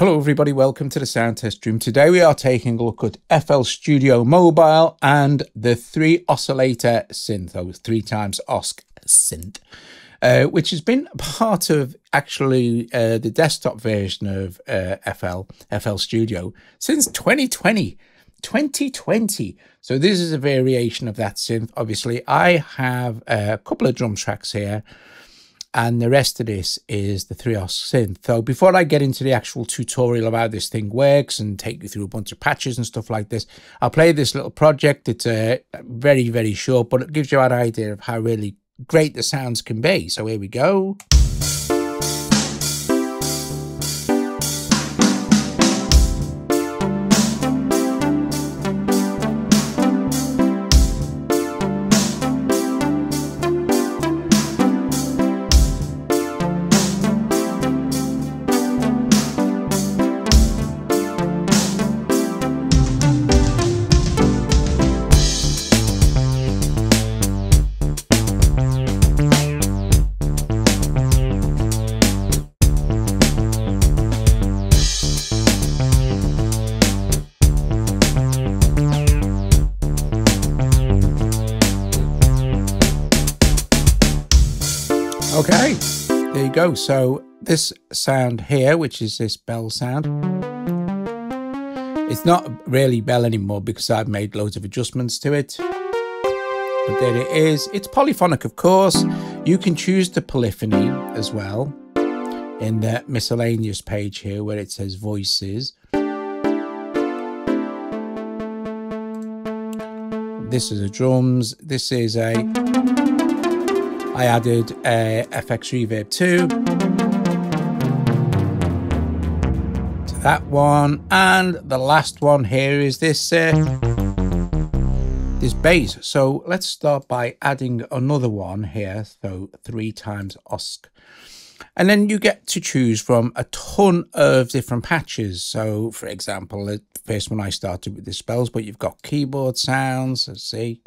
Hello everybody, welcome to the sound test room. Today we are taking a look at FL Studio Mobile and the 3 oscillator synth, or 3 times OSC synth, which has been part of actually the desktop version of FL Studio since 2020. So this is a variation of that synth. Obviously I have a couple of drum tracks here, and the rest of this is the 3 OSC synth. So before I get into the actual tutorial of how this thing works and take you through a bunch of patches and stuff like this, I'll play this little project. It's very, very short, but it gives you an idea of how really great the sounds can be. So here we go. Okay, there you go. So this sound here, which is this bell sound, it's not really bell anymore because I've made loads of adjustments to it. But there it is. It's polyphonic, of course. You can choose the polyphony as well in the miscellaneous page here where it says voices. This is a drums. This is a... I added a FX Reverb 2 to that one, and the last one here is this this bass. So let's start by adding another one here, so 3 times OSC, and then you get to choose from a ton of different patches. So for example, the first one I started with the spells, but you've got keyboard sounds. Let's see.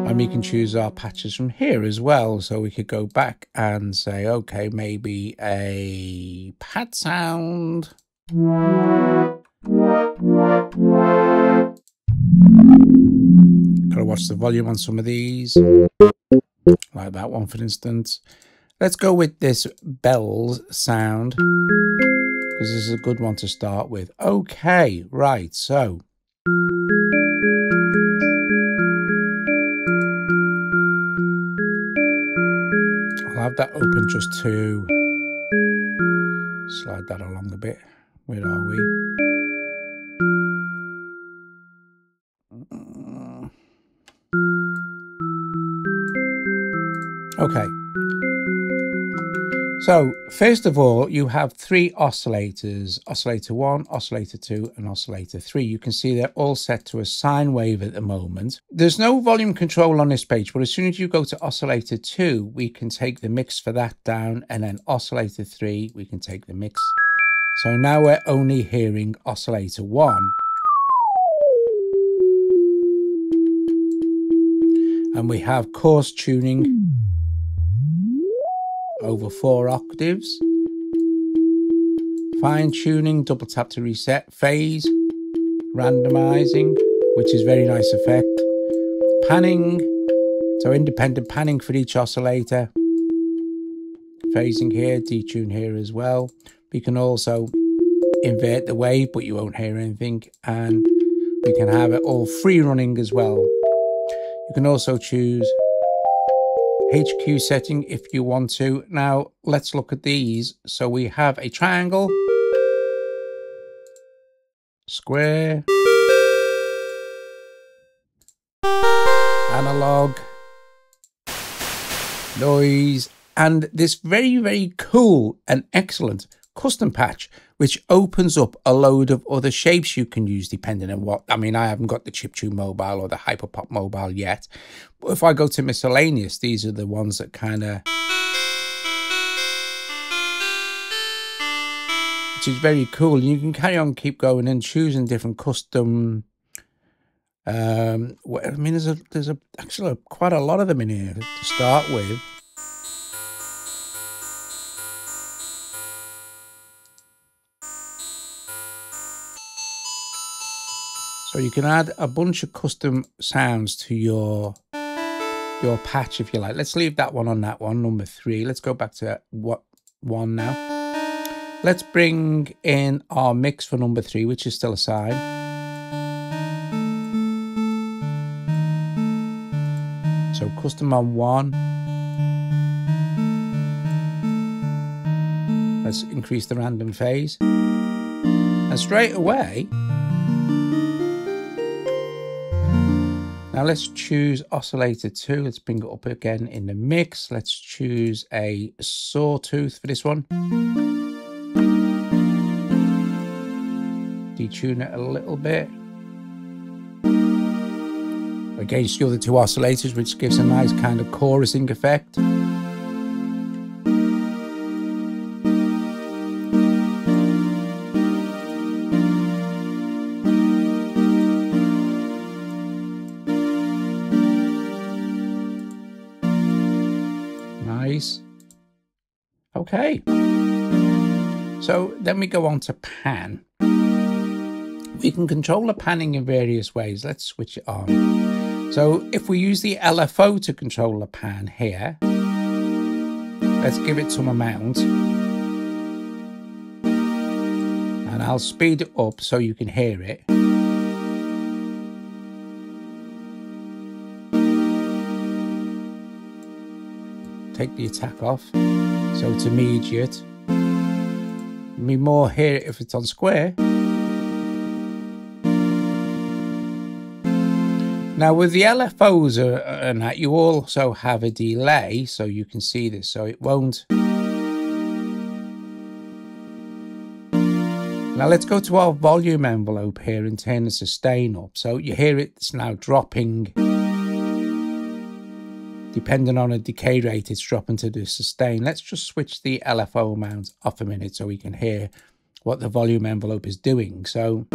And we can choose our patches from here as well. So we could go back and say, okay, maybe a pad sound. Gotta watch the volume on some of these. Like that one, for instance. Let's go with this bells sound, because this is a good one to start with. Okay, right, so... I'll have that open just to slide that along a bit. Where are we? Okay. So first of all, you have 3 oscillators: oscillator 1, oscillator 2, and oscillator 3. You can see they're all set to a sine wave at the moment. There's no volume control on this page, but as soon as you go to oscillator 2, we can take the mix for that down, and then oscillator 3, we can take the mix. So now we're only hearing oscillator 1. And we have coarse tuning over 4 octaves, fine tuning, double tap to reset, phase, randomizing, which is very nice effect, panning, so independent panning for each oscillator, phasing here, detune here as well. We can also invert the wave, but you won't hear anything, and we can have it all free running as well. You can also choose HQ setting if you want to. Now let's look at these. So we have a triangle, square, analog, noise, and this very, very cool and excellent custom patch, which opens up a load of other shapes you can use depending on what... I mean, I haven't got the Chiptune Mobile or the Hyperpop Mobile yet, but if I go to miscellaneous, these are the ones that kind of... which is very cool. You can carry on, keep going and choosing different custom... I mean, there's actually quite a lot of them in here to start with. So you can add a bunch of custom sounds to your patch if you like. Let's leave that one on that one, number 3. Let's go back to what 1 now. Let's bring in our mix for number 3, which is still a sine. So custom on 1. Let's increase the random phase. And straight away, now let's choose oscillator 2. Let's bring it up again in the mix. Let's choose a sawtooth for this one. Detune it a little bit against the other 2 oscillators, which gives a nice kind of chorusing effect. Nice. Okay. So then we go on to pan. We can control the panning in various ways. Let's switch it on. So if we use the LFO to control the pan here, let's give it some amount. And I'll speed it up so you can hear it. Take the attack off, so it's immediate. Me more hear it if it's on square. Now with the LFOs and that, you also have a delay, so you can see this, so it won't. Now let's go to our volume envelope here and turn the sustain up. So you hear it's now dropping. Depending on a decay rate, it's dropping to the sustain. Let's just switch the LFO amount off a minute so we can hear what the volume envelope is doing. So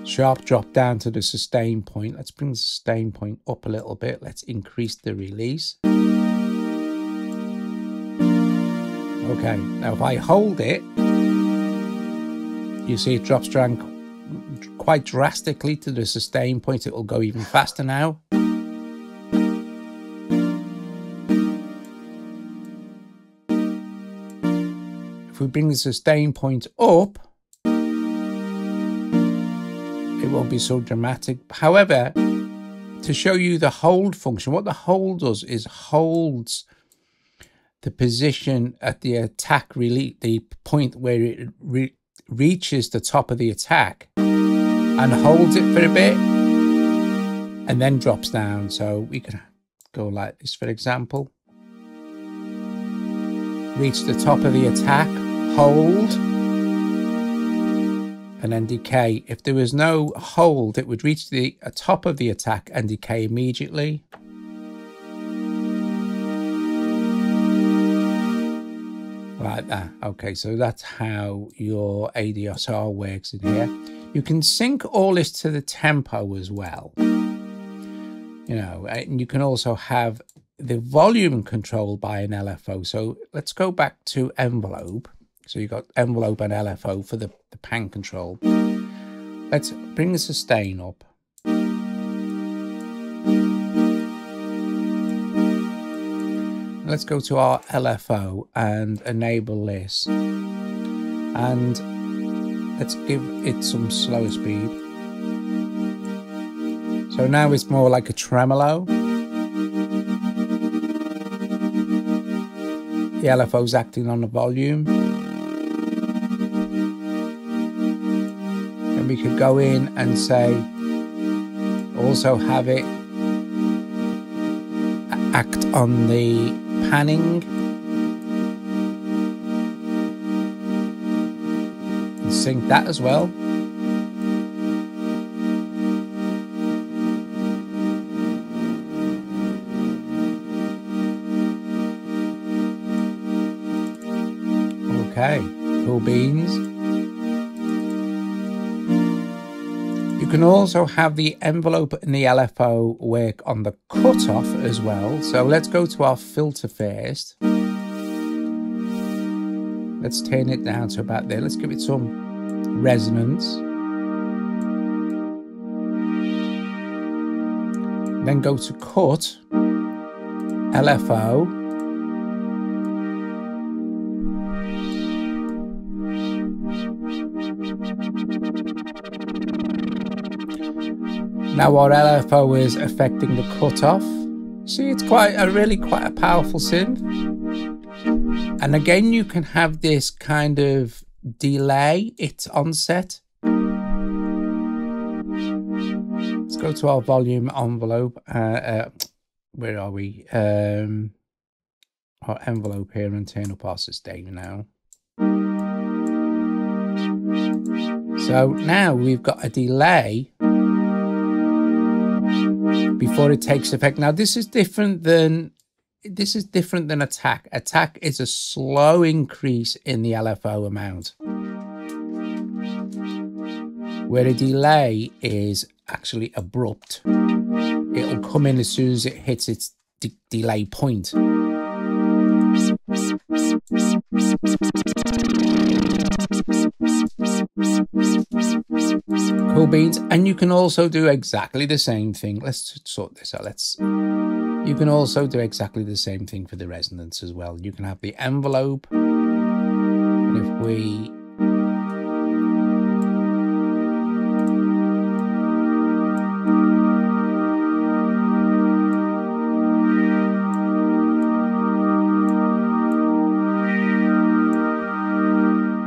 sharp drop down to the sustain point. Let's bring the sustain point up a little bit. Let's increase the release. Okay, now if I hold it, you see it drops down quite drastically to the sustain point. It will go even faster now. If we bring the sustain point up, it won't be so dramatic. However, to show you the hold function, what the hold does is holds the position at the attack release, the point where it reaches the top of the attack, and holds it for a bit and then drops down. So we could go like this, for example. Reach the top of the attack, hold, and then decay. If there was no hold, it would reach the top of the attack and decay immediately. Like that. Okay, so that's how your ADSR works in here. You can sync all this to the tempo as well. You know, and you can also have the volume controlled by an LFO. So let's go back to envelope. So you've got envelope and LFO for the pan control. Let's bring the sustain up. Let's go to our LFO and enable this. And let's give it some slower speed. So now it's more like a tremolo. The LFO's acting on the volume. And we could go in and say, also have it act on the panning. And sync that as well. Okay, cool beans. You can also have the envelope and the LFO work on the cutoff as well. So let's go to our filter first. Let's turn it down to about there. Let's give it some resonance. Then go to cut, LFO. Now our LFO is affecting the cutoff. See, it's quite a powerful synth. And again, you can have this kind of delay its onset. Let's go to our volume envelope. Where are we? Our envelope here, and turn up our sustain now. So now we've got a delay before it takes effect. Now this is different than attack. Attack is a slow increase in the LFO amount, where a delay is actually abrupt. It'll come in as soon as it hits its delay point. Cool beans. And you can also do exactly the same thing. Let's sort this out. You can also do exactly the same thing for the resonance as well. You can have the envelope, and if we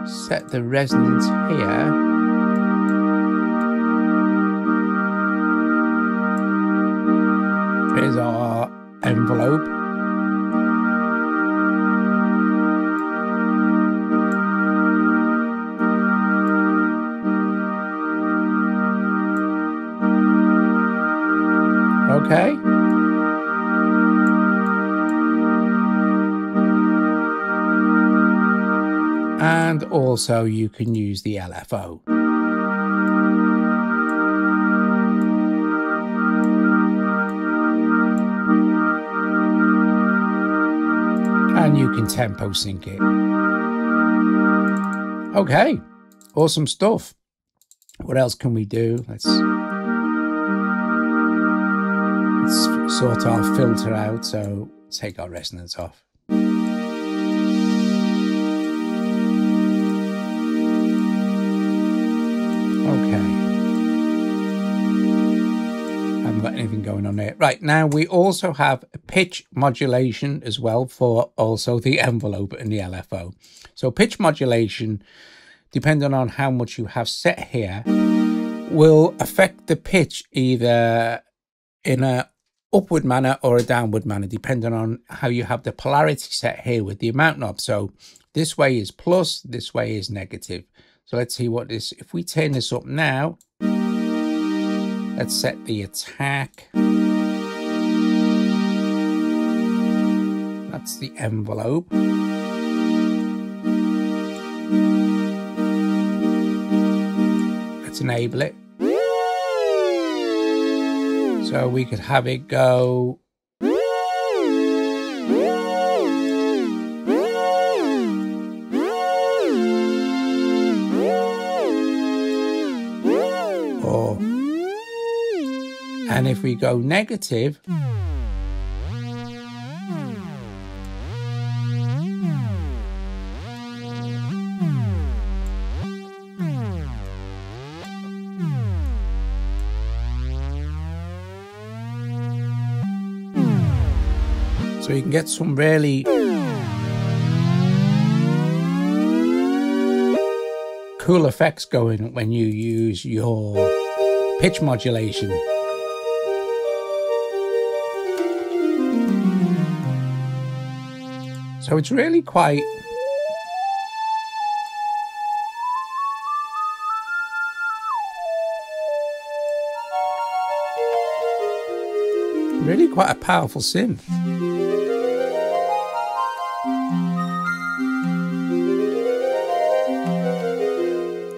set the resonance here, here's our envelope. Okay. And also you can use the LFO. And you can tempo sync it. Okay, awesome stuff. What else can we do? Let's sort our filter out. So take our resonance off. Got anything going on there. Right, now we also have pitch modulation as well for also the envelope and the LFO. So pitch modulation, depending on how much you have set here, will affect the pitch either in a upward manner or a downward manner, depending on how you have the polarity set here with the amount knob. So this way is plus, this way is negative. So let's see what this, if we turn this up now, let's set the attack. That's the envelope. Let's enable it. So we could have it go. Or and if we go negative, so you can get some really cool effects going when you use your pitch modulation. So it's really quite a powerful synth.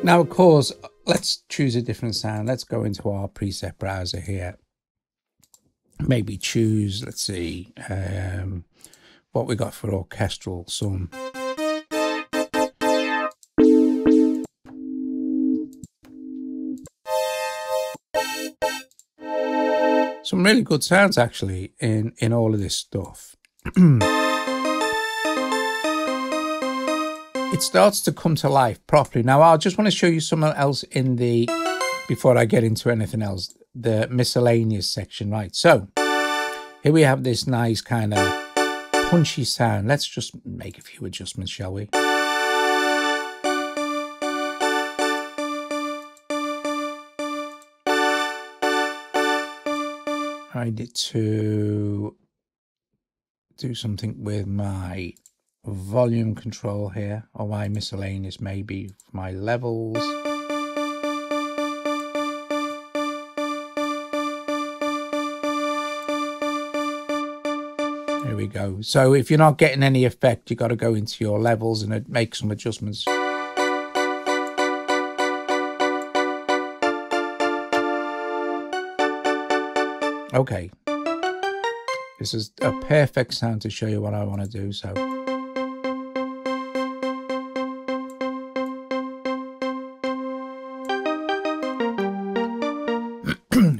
Now, of course, let's choose a different sound. Let's go into our preset browser here. Maybe choose, let's see, what we got for orchestral, some. some really good sounds actually in all of this stuff. It starts to come to life properly. Now, I just want to show you something else in the, before I get into anything else, the miscellaneous section, right? So here we have this nice kind of punchy sound. Let's just make a few adjustments, shall we? I need to do something with my volume control here, or my miscellaneous, maybe my levels. There we go. So if you're not getting any effect, you got to go into your levels and make some adjustments. Okay, this is a perfect sound to show you what I want to do. So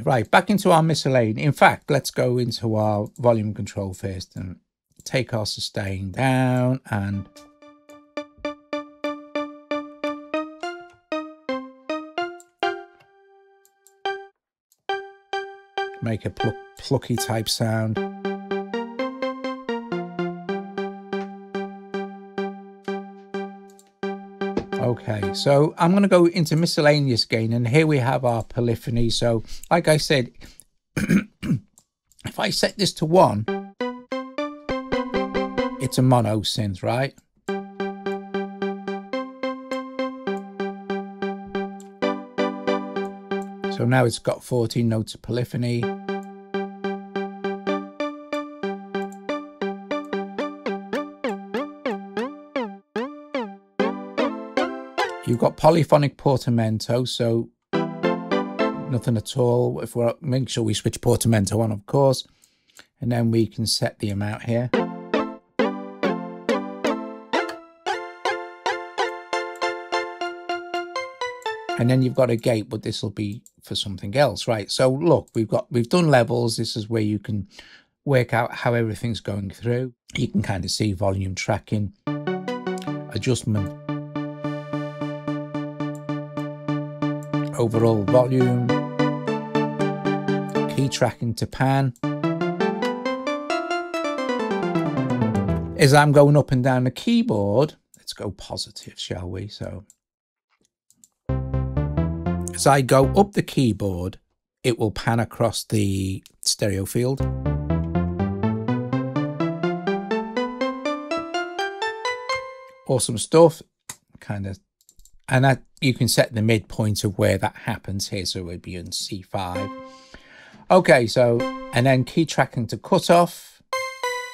right, back into our miscellaneous. In fact, let's go into our volume control first and take our sustain down and make a plucky type sound. Okay, so I'm going to go into miscellaneous gain, and here we have our polyphony. So like I said, if I set this to 1, it's a mono synth, right? So now it's got 14 notes of polyphony. You've got polyphonic portamento, so nothing at all. If we're make sure we switch portamento on, of course, and then we can set the amount here. And then you've got a gate, but this will be for something else, right? So look, we've done levels. This is where you can work out how everything's going through. You can kind of see volume tracking, adjustment, overall volume, key tracking to pan. As I'm going up and down the keyboard, let's go positive, shall we? So as I go up the keyboard, it will pan across the stereo field. Awesome stuff. Kind of, and that you can set the midpoint of where that happens here, so it would be in C5. Okay, so, and then key tracking to cutoff.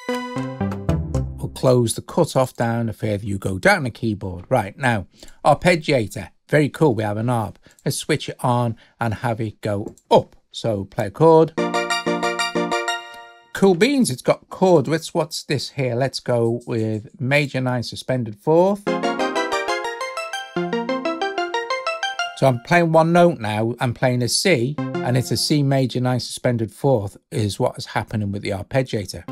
We'll close the cutoff down the further you go down the keyboard. Right, now, arpeggiator. Very cool, we have an arp. Let's switch it on and have it go up. So play a chord. Cool beans, it's got chord. What's this here? Let's go with major 9 suspended 4th. So I'm playing one note now. I'm playing a C, and it's a C major 9 suspended 4th is what is happening with the arpeggiator.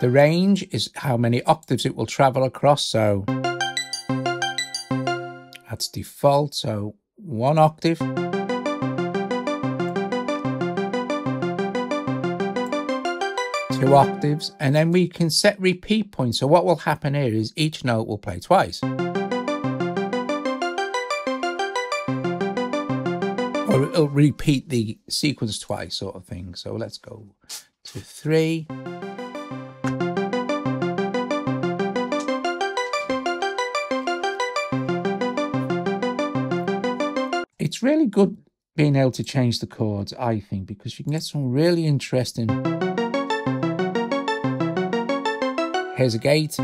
The range is how many octaves it will travel across. So that's default. So 1 octave. 2 octaves. And then we can set repeat points. So what will happen here is each note will play twice. Or it'll repeat the sequence twice, sort of thing. So let's go to 3. It's really good being able to change the chords, I think, because you can get some really interesting. Here's a gate.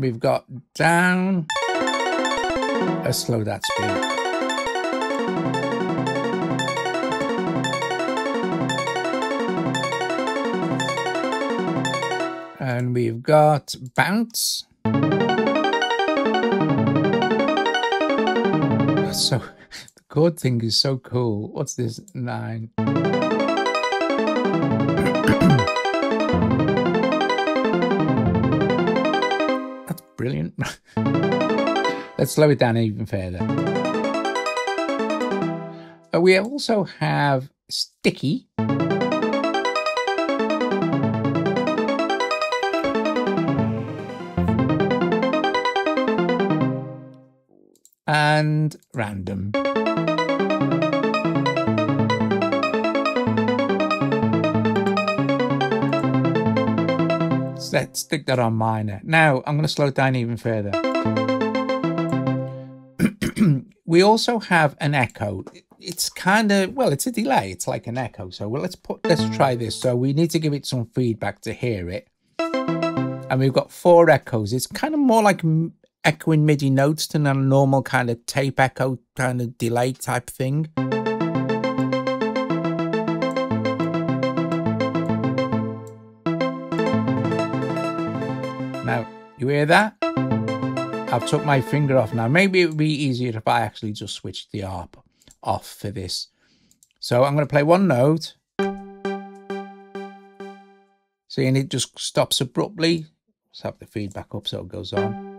we've got down. Let's slow that speed. And we've got bounce. So the chord thing is so cool. What's this? 9. That's brilliant. Let's slow it down even further. We also have sticky. And random. So let's stick that on minor. Now I'm going to slow it down even further. We also have an echo. It's kind of, well, it's a delay. It's like an echo. So let's try this. So we need to give it some feedback to hear it. And we've got 4 echoes. It's kind of more like echoing MIDI notes than a normal kind of tape echo kind of delay type thing. Now, you hear that? I've took my finger off now. Maybe it would be easier if I actually just switched the ARP off for this. So I'm going to play one note. See, and it just stops abruptly. Let's have the feedback up so it goes on.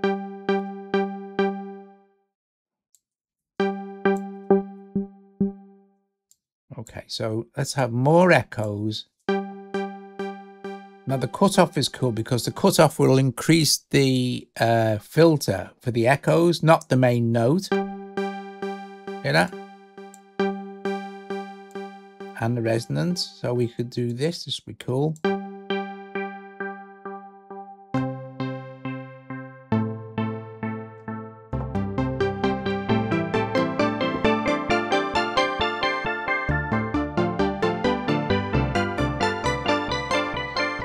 Okay, so let's have more echoes. Now the cutoff is cool because the cutoff will increase the filter for the echoes, not the main note. Hear that? And the resonance. So we could do this. This would be cool.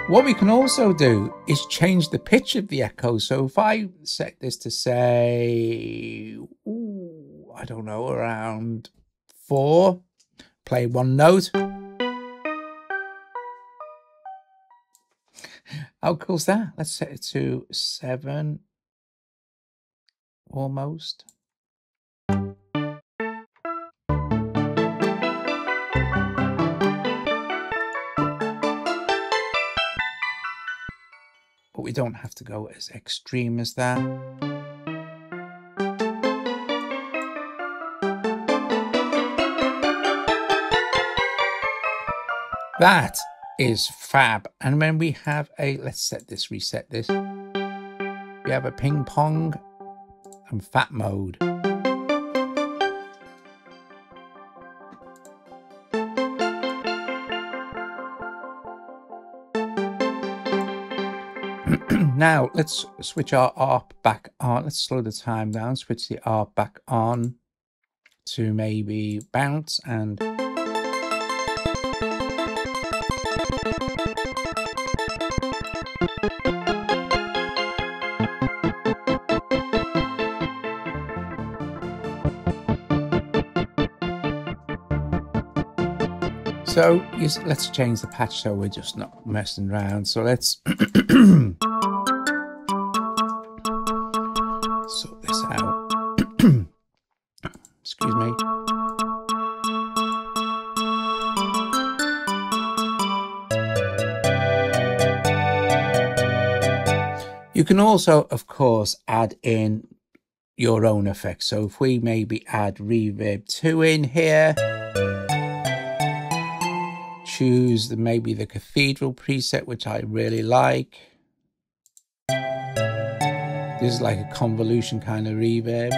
What we can also do is change the pitch of the echo. So if I set this to say, ooh, I don't know, around 4, play one note. How cool's that? Let's set it to 7, almost. But we don't have to go as extreme as that. That is fab. And when we have a, let's set this, reset this. We have a ping pong and fat mode. Now let's switch our ARP back on. Let's slow the time down, switch the ARP back on to maybe bounce and so let's change the patch so we're just not messing around. So let's sort this out. Excuse me. You can also, of course, add in your own effects. So if we maybe add reverb 2 in here, choose maybe the cathedral preset, which I really like. This is like a convolution kind of reverb.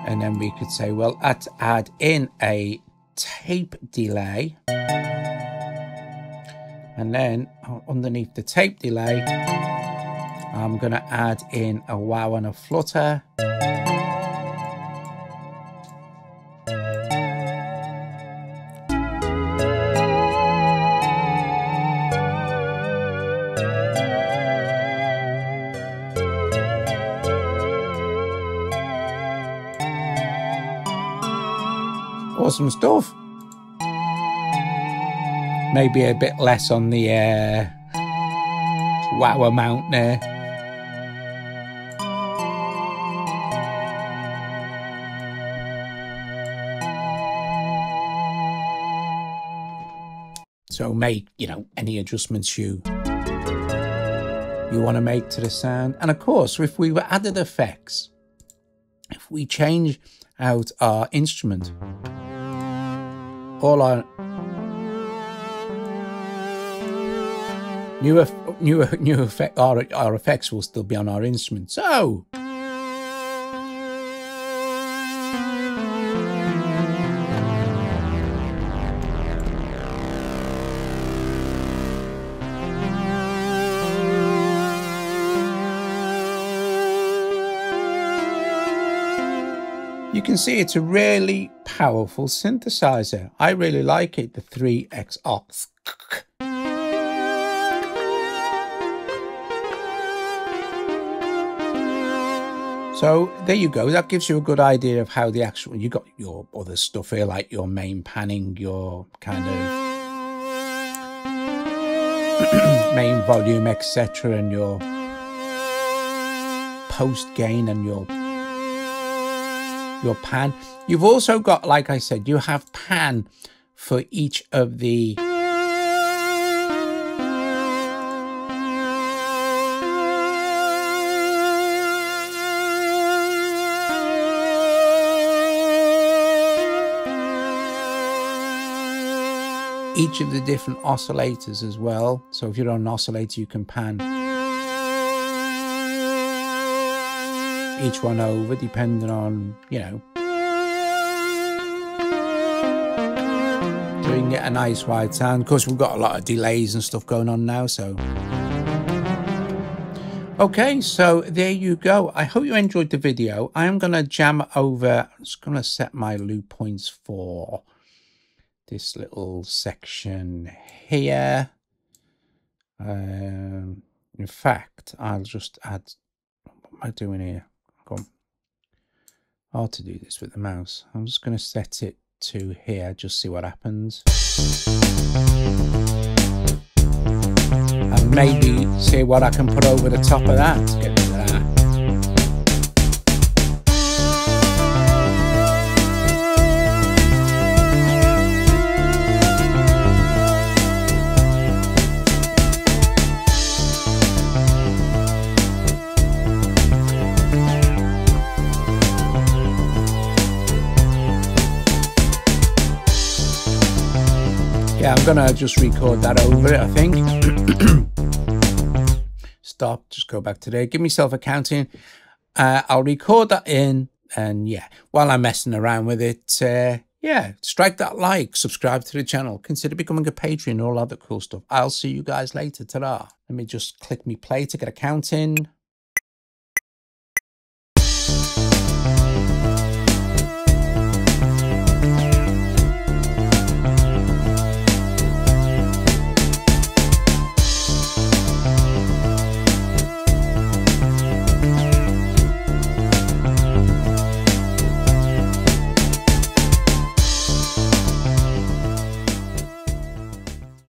And then we could say, well, let's add in a tape delay. And then underneath the tape delay, I'm going to add in a wow and a flutter. Awesome stuff. Maybe a bit less on the wow amount there. So make, you know, any adjustments you want to make to the sound. And of course, if we were added effects, if we change out our instrument, all our new effect, our effects will still be on our instrument. So you can see it's a really powerful synthesizer. I really like it, the 3X Ox. So there you go. That gives you a good idea of how the actual, you got your other stuff here, like your main panning, your kind of main volume, etc., and your post gain and your pan. You've also got, like I said, you have pan for each of the different oscillators as well. So if you're on an oscillator, you can pan each one over, depending on, you know, doing it a nice wide sound. Of course, we've got a lot of delays and stuff going on now, so okay, so there you go. I hope you enjoyed the video. I am going to jam over, I'm just going to set my loop points for this little section here. In fact, I'll just add, what am I doing here? Hard to do this with the mouse. I'm just going to set it to here, just see what happens. And maybe see what I can put over the top of that to get rid of that. Yeah, I'm gonna just record that over it, I think. Stop, just go back to there, give myself a counting. I'll record that in, and yeah, while I'm messing around with it, yeah, strike that like, subscribe to the channel, consider becoming a patron, all other cool stuff. I'll see you guys later. Ta-da. Let me just click me play to get a count in.